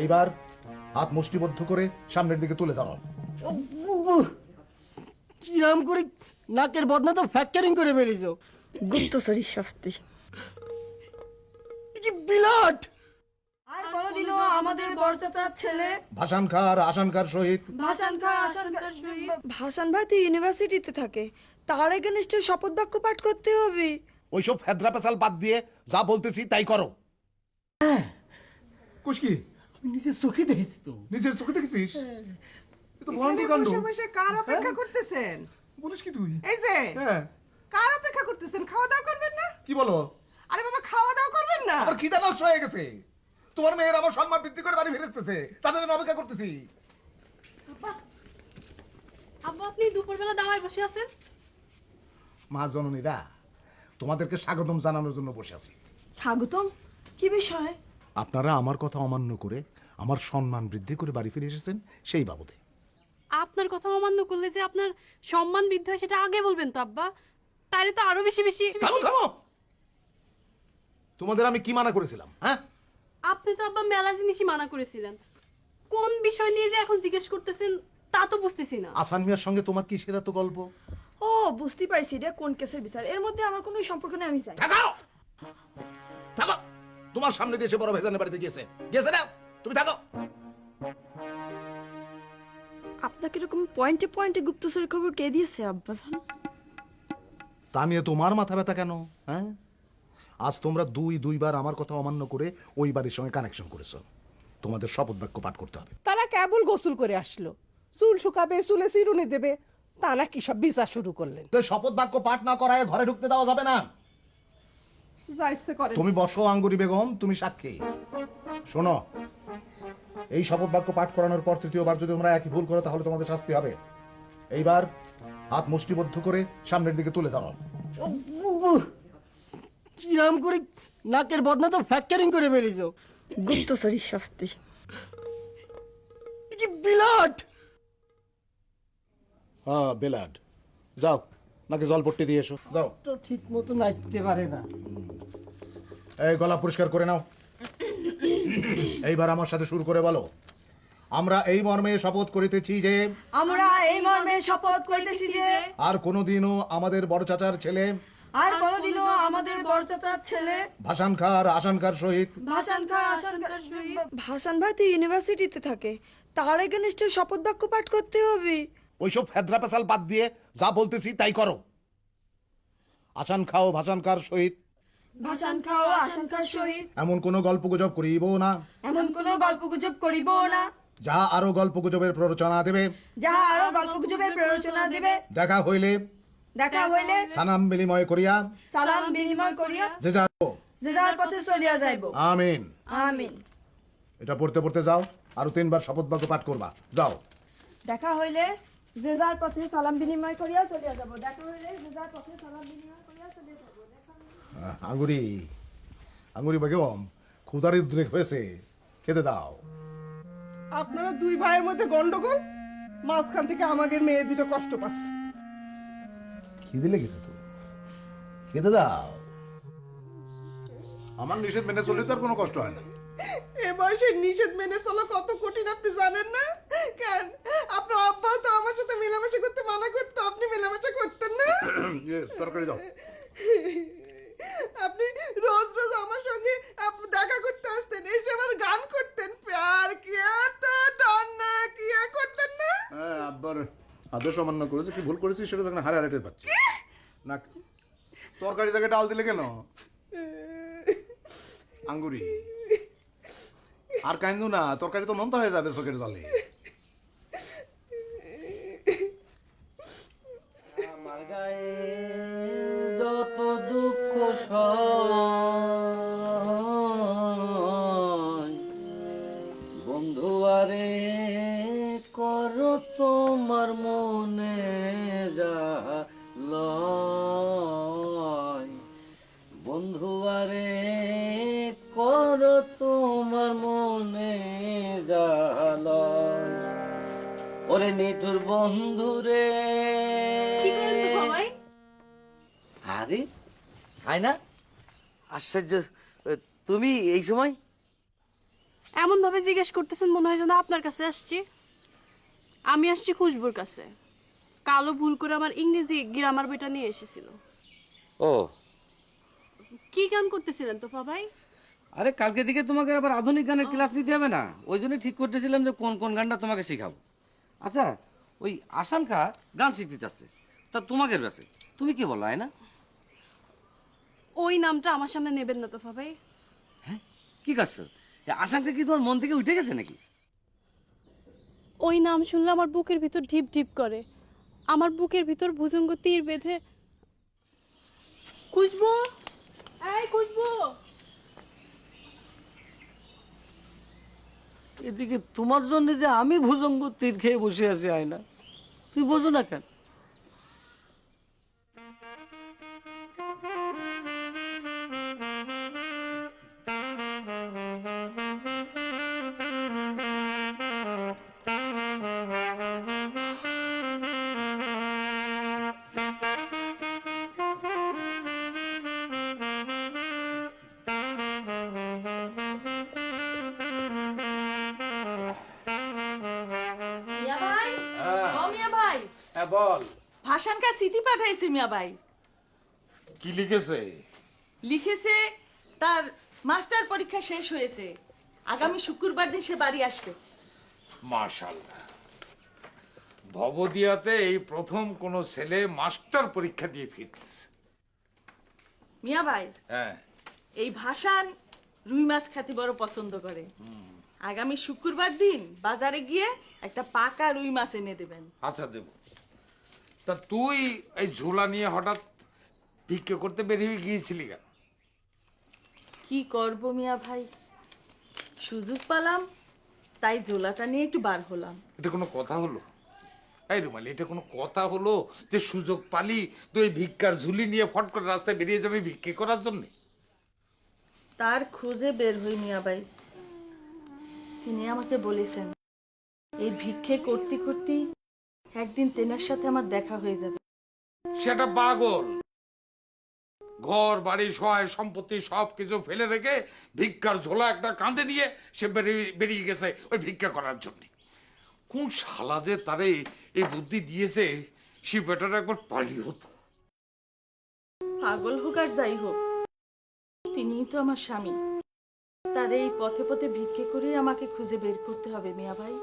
এইবার হাত মুষ্টিবদ্ধ করে সামনের দিকে তুলে দাঁড়াও। কিরাম করে নাকের বদনা তো ফ্র্যাকচারিং করে ফেলিছো। গুপ্তচরী শাস্তি। কি বিলাট! আর কোনোদিনও আমাদের বড়চাচার ছেলে ভাসান খার আসানকার সহিত ভাসান ভাই তো ইউনিভার্সিটিতে থাকে, তার এগেনস্টে শপথ বাক্য পাঠ করতে হবে। ওইসব ফেদরা পেশাল বাদ দিয়ে যা বলতেছি তাই করো। কুশকি নিজের চোখে দেখেছি তো। নিজের চোখে দেখেছিস? এ তো ভয়ঙ্কর কাণ্ড। বসে বসে কার অপেক্ষা করতেছেন? বলিস কি তুই? এই যে হ্যাঁ, কার অপেক্ষা করতেছেন? খাওয়া দাওয়া করবেন না? কি বলো? আরে বাবা, খাওয়া দাওয়া করবেন না? আমার খিদা নষ্ট হয়ে গেছে। তোমার মেয়ের আমার সম্মান বৃদ্ধি করে বাড়ি ফিরেছে, তাদের জন্য অপেক্ষা করতেছি। আব্বা, আপনি দুপুরবেলা দাওয়ায় বসে আছেন? মা জননীরা, তোমাদেরকে স্বাগতম জানানোর জন্য বসে আছি। স্বাগতম? কি বিষয়? আপনারা আমার কথা অমান্য করে আমার সম্মান বৃদ্ধি করে বাড়ি ফিরে এসেছেন, সেই বাবদে। আপনার কথা অমান্য করলে যে আপনার সম্মান বৃদ্ধি হয় সেটা আগে বলবেন তো আব্বা, তাহলে তো আরো বেশি বেশি। থামো থামো, তোমাদের আমি কি মানা করেছিলাম? হ্যাঁ, আপনি তো আব্বা মেলা জিনিসই মানা করেছিলেন, কোন বিষয় নিয়ে যে এখন জিজ্ঞেস করতেছেন তা তো বুঝতেছি না। আসান মিয়ার সঙ্গে তোমার কি সেরা তো গল্প? ও, বুঝতে পারছি, এটা কোন কেসের বিচার। এর মধ্যে আমার কোনো সম্পর্ক নেই, আমি চাই। থাকো থাকো, তোমার সামনে দিয়ে এসে বড় ভাইজানের বাড়িতে গিয়েছে গিয়েছে না, তুমি থাকো। আপনাকে এরকম পয়েন্টে পয়েন্টে গুপ্তচরের খবর কে দিয়েছে আব্বাজান? তা নিয়ে তোমার মাথা ব্যথা কেন? হ্যাঁ, আজ তোমরা দুইবার আমার কথা অমান্য করে ওই বাড়ির সঙ্গে কানেকশন করেছো। তোমাদের শপথ বাক্য পাঠ করতে হবে। তারা কেবল গোসল করে আসলো, চুল শুকাবে, চুলে চিরুনি দেবে, তা না কি সব বিচার শুরু করলেন? তো শপথ বাক্য পাঠ না করায় ঘরে ঢুকতে দেওয়া যাবে না। যা ইচ্ছে করেন। তুমি বসো আঙ্গুরি বেগম, তুমি সাক্ষী। শোনো, এই শপথ বাক্য পাঠ করানোর পর তৃতীয়বার যদি তোমরা একই ভুল করো তাহলে তোমাদের শাস্তি হবে। এইবার হাত মুষ্টিবদ্ধ করে সামনের দিকে তুলে দাঁড়াও। কিরাম করে নাকের বদনা তো ফ্র্যাকচারিং করে ফেলিছো। গুপ্তচরী শাস্তি। কি বিলাট! হ্যাঁ, বেলাড। যাও, নাকি জল পট্টি দিয়ে এসো, যাও। তো ঠিক মতো নাচতে পারে না। এই গলা পরিষ্কার করে নাও। এইবার আমার সাথে শুরু করে বলো। আমরা এই মর্মে শপথ করিতেছি যে আমরা এই মর্মে শপথ করিতেছি যে আর কোনোদিনও আমাদের বড় চাচার ছেলে আর কোনোদিনও আমাদের বড়চাচার ছেলে ভাসান খার আসানকার সহিত ভাসান ভাই তো ইউনিভার্সিটিতে থাকে, তার এগেনস্টে শপথ বাক্য পাঠ করতে হবে। ওইসব ফেদরা পেশাল বাদ দিয়ে যা বলতেছি তাই করো। আসান খাও ভাসানকার সহিত ভাসান খাও আশঙ্কার সহিত এমন কোনো গল্প গুজব করিব না, এমন কোনো গল্পগুজব করিব না, যা আরো গল্প গুজবের প্ররোচনা দেবে। যাহা আরো গল্পগুজবের প্ররোচনা দিবে। দেখা হইলে দেখা হইলে সালাম বিনিময় করিয়া সালাম বিনিময় করিয়া যে যা যে যার পথে চলিয়া যাইব। আমিন। আমিন। এটা পড়তে পড়তে যাও, আরো 3 বার শপথ বাক্য পাঠ করবা, যাও। দেখা হইলে যে যার পথে সালাম বিনিময় করিয়া চলিয়া যাব। দেখা হইলে যে যার পথে সালাম বিনিময় করিয়া চলিয়া যাব। আঙ্গুরি আঙ্গুরি বেগম, ক্ষুধার উদ্রেক হয়েছে, খেতে দাও। আপনারা দুই ভাইয়ের মধ্যে গন্ডগোল, মাঝখান থেকে আমাদের মেয়ে দুটো কষ্ট পাচ্ছে। খিদে লেগেছে তো, খেতে দাও। আমার নিষেধ মেনে চললে তো আর কোনো কষ্ট হয় না। এ বয়সে নিষেধ মেনে চলা কত কঠিন আপনি জানেন না? কেন আপনার আব্বা তো আমার সাথে মেলামেশা করতে মানা করতো, আপনি মেলামেশা করতেন না? তরকারি দাও। আপনি রোজ রোজ আমার সঙ্গে আপনি দেখা করতে আসতেন, এসে আবার গান করতেন, প্যার কিয়া তো ডরনা কিয়া করতেন না? হ্যাঁ, আব্বার আদেশ অমান্য করেছে, কি ভুল করেছি সেটা তখন হারে হারে টের পাচ্ছি না। তরকারি জায়গায় ডাল দিলে কেন? আঙ্গুরি আর কান্দু না, তরকারি তো নোনতা হয়ে যাবে চোখের জলে। আমার গায়ে যত দুঃখ সয়, বন্ধু আরে করো তোমার মনে যা লয়, বন্ধু আরে করো তোমার মনে যা লয়, ওরে নিঠুর বন্ধু রে। কি করেন তো ভাই? আরে আয়না, আশ্চর্য, তুমি এই সময়? এমন ভাবে জিজ্ঞেস করতেছেন মনে হয় যেন আপনার কাছে আসছি। আমি আসছি খুশবুর কাছে। কালো ভুল করে আমার ইংরেজি গ্রামার বইটা নিয়ে এসেছিল। ও কি গান করতেছিলেন তোফা ভাই? আরে কালকে থেকে তোমাকে আবার আধুনিক গানের ক্লাস নিতে হবে না, ওই জন্য ঠিক করতেছিলাম যে কোন কোন গানটা তোমাকে শেখাবো। আচ্ছা, ওই আশাঙ্কা গান শিখতে চাচ্ছে, তা তোমাকে কাছে তুমি কি বলো না? ওই নামটা আমার সামনে নেবেন না তোফা ভাই। হ্যাঁ, কি করছো? আশাঙ্কা কি তোমার মন থেকে উঠে গেছে নাকি? ওই নাম শুনলে আমার বুকের ভিতর ঢিপ ঢিপ করে, আমার বুকের ভিতর ভুজঙ্গ তীর বেঁধে। খুশবু, এই খুশবু। এদিকে তোমার জন্য যে আমি ভুজঙ্গ তীর খেয়ে বসে আছি আয়না, তুই বোঝো না কেন? মিয়া ভাই, ও মিয়া ভাই, হ্যাঁ বল, ভাসানকা চিঠি পাঠাইছে মিয়া ভাই। কি লিখেছে? লিখেছে তার মাস্টার পরীক্ষা শেষ হয়েছে, আগামী শুক্রবার দিন সে বাড়ি আসবে। মাশাআল্লাহ, ভবদিয়াতে এই প্রথম কোন ছেলে মাস্টার পরীক্ষা দিয়ে ফিরতেছে। মিয়া ভাই, হ্যাঁ, এই ভাসান রুই মাছ খেতে বড় পছন্দ করে। আগামী শুক্রবার দিন বাজারে গিয়ে একটা পাকা রুই মাছ এনে দেবেন। আচ্ছা দেব। তা তুই এই ঝোলা নিয়ে হঠাৎ ভিক্ষে করতে বেরিয়ে গিয়েছিলি কেন? কি করব মিয়া ভাই, সুযোগ পেলাম তাই জোলাটা নিয়ে একটু বার হলাম। এটা কোনো কথা হলো? এই রুমালি, এটা কোনো কথা হলো যে সুযোগ পালি তুই ভিক্ষার ঝুলি নিয়ে ফট করে রাস্তায় বেরিয়ে যাবি ভিক্ষে করার জন্য? তার খোঁজে বের হই মিয়া ভাই। তিনি আমাকে বলেছেন এই ভিক্ষে করতে করতে একদিন তেনার সাথে আমার দেখা হয়ে যাবে। সেটা পাগল। ঘর বাড়ি সহায় সম্পত্তি সব কিছু ফেলে রেখে ভিক্ষার ঝোলা একটা কাঁধে নিয়ে সে বেরিয়ে গেছে ওই ভিক্ষা করার জন্য। কোন শালা যে তারে এই বুদ্ধি দিয়েছে, সে বেটার একবার পালি হতো। পাগল হোক আর যাই হোক, তিনিই তো আমার স্বামী। তার এই পথে পথে ভিক্ষে করে আমাকে খুঁজে বের করতে হবে মিয়া ভাই।